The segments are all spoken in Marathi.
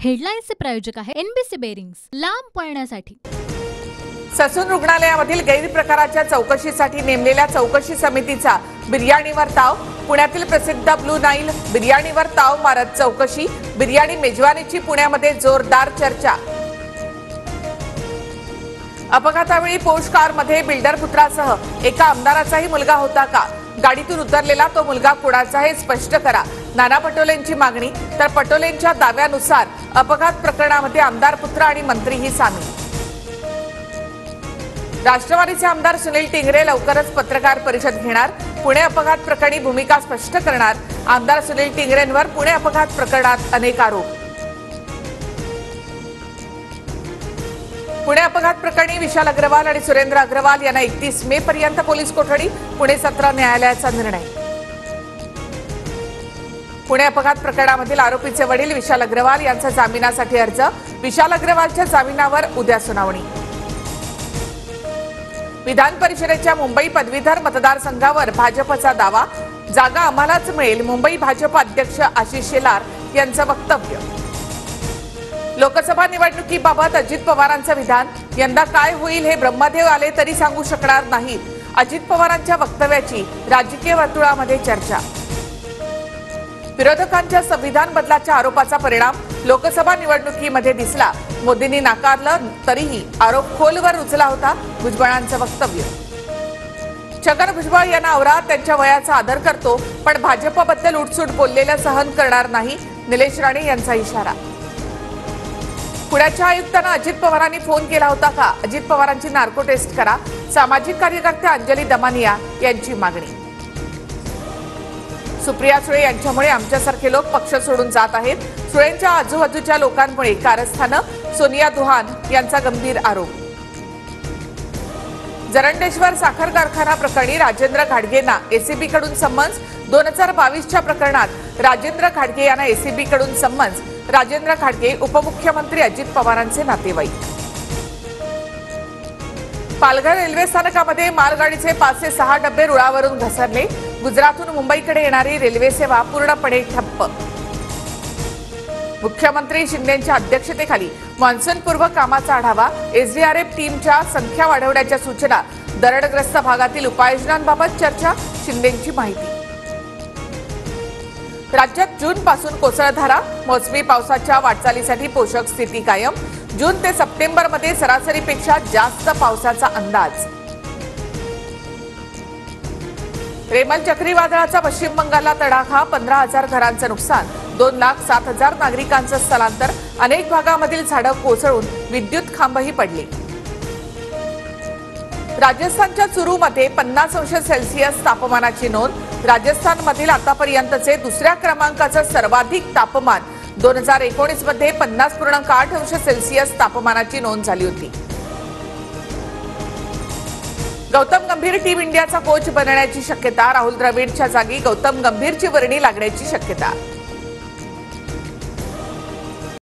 हेडलाईन्सचे प्रायोजक आहे एनबीसी बेरिंग्स, लांब पळण्यासाठी। ससून रुग्णालयामधील गैरप्रकाराच्या चौकशीसाठी नेमलेल्या चौकशी समितीचा बिर्याणीवर ताव। पुण्यातील प्रसिद्ध ब्लू नाईल बिर्याणीवर ताव मारत चौकशी। बिर्याणी मेजवानीची पुण्यामध्ये जोरदार चर्चा। अपघातावेळी पोर्श कारमध्ये बिल्डर पुत्रासह एका आमदाराचाही मुलगा होता का? गाडीतून उतरलेला तो मुलगा कोणाचा हे स्पष्ट करा, नाना पटोलेंची मागणी। तर पटोलेंच्या दाव्यानुसार अपघात प्रकरणामध्ये आमदार पुत्र आणि मंत्रीही सामील। राष्ट्रवादीचे आमदार सुनील टिंगरे लवकरच पत्रकार परिषद घेणार। पुणे अपघात प्रकरणी भूमिका स्पष्ट करणार। आमदार सुनील टिंगरेंवर पुणे अपघात प्रकरणात अनेक आरोप। पुणे अपघात प्रकरणी विशाल अग्रवाल आणि सुरेंद्र अग्रवाल यांना 31 मे पर्यंत पोलीस कोठडी। पुणे सत्र न्यायालयाचा निर्णय। पुणे अपघात प्रकरणामधील आरोपीचे वडील विशाल अग्रवाल यांचा जामिनासाठी अर्ज। विशाल अग्रवालच्या जामिनावर उद्या सुनावणी। विधान परिषदेच्या मुंबई पदवीधर मतदारसंघावर भाजपचा दावा, जागा आम्हालाच मिळेल। मुंबई भाजप अध्यक्ष आशिष शेलार यांचं वक्तव्य। लोकसभा निवडणुकीबाबत अजित पवारांचं विधान, यंदा काय होईल हे ब्रह्मदेव आले तरी सांगू शकणार नाहीत। अजित पवारांच्या वक्तव्याची राजकीय वर्तुळामध्ये चर्चा। विरोधकांच्या संविधान बदलाच्या आरोपाचा परिणाम लोकसभा निवडणुकीमध्ये दिसला। मोदींनी नाकारलं तरीही आरोप खोलवर रुजला होता। भुजबळांचं वक्तव्य। छगन भुजबळ यांना आवरा, त्यांच्या वयाचा आदर करतो, पण भाजपबद्दल उठसूट बोललेलं सहन करणार नाही। निलेश राणे यांचा इशारा। पुण्याच्या आयुक्तांना अजित पवारांनी फोन केला होता का? अजित पवारांची नार्को टेस्ट करा। सामाजिक कार्यकर्ते अंजली दमानिया यांची मागणी। सुप्रिया सुळे यांच्यामुळे आमच्यासारखे लोक पक्ष सोडून जात आहेत। सुळेंच्या आजूबाजूच्या लोकांमुळे कारस्थानं, सोनिया दुहान यांचा गंभीर आरोप। जरंडेश्वर साखर कारखाना प्रकरणी राजेंद्र घाडगेंना एसीबीकडून समन्स। 2022च्या प्रकरणात राजेंद्र घाडगे यांना एसीबीकडून समन्स। राजेंद्र घाडगे उपमुख्यमंत्री अजित पवारांचे नातेवाईक। पालघर रेल्वे स्थानकामध्ये मालगाडीचे 5 ते 6 डबे रुळावरून घसरले। गुजरातहून मुंबईकडे येणारी रेल्वे सेवा पूर्णपणे ठप्प। मुख्यमंत्री शिंदेंच्या अध्यक्षतेखाली मान्सूनपूर्व कामाचा आढावा। एसडीआरएफ टीमच्या संख्या वाढवण्याच्या सूचना। दरडग्रस्त भागातील उपाययोजनांबाबत चर्चा। शिंदेंची माहिती। राज्यात जूनपासून कोसळधारा, मोसमी पावसाच्या वाटचालीसाठी पोषक स्थिती कायम। जून ते सप्टेंबरमध्ये सरासरीपेक्षा जास्त पावसाचा अंदाज। रेमल चक्रीवादळाचा पश्चिम बंगालला तडाखा, 15,000 घरांचं नुकसान। 2,07,000 नागरिकांचं स्थलांतर। अनेक भागामधील झाडं कोसळून विद्युत खांबही पडले। राजस्थानच्या चुरूमध्ये 50°C तापमानाची नोंद। राजस्थानमधील आतापर्यंतचे दुसऱ्या क्रमांकाचं सर्वाधिक तापमान 2019 मध्ये 50.8°C तापमानाची नोंद झाली होती। गौतम गंभीर टीम इंडियाचा कोच बनण्याची शक्यता। राहुल द्रविडच्या जागी गौतम गंभीरची वर्णी लागण्याची शक्यता।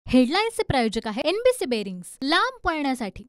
हेडलाईन्सचे प्रायोजक आहे एनबीसी बेरिंग्स, लांब पळण्यासाठी।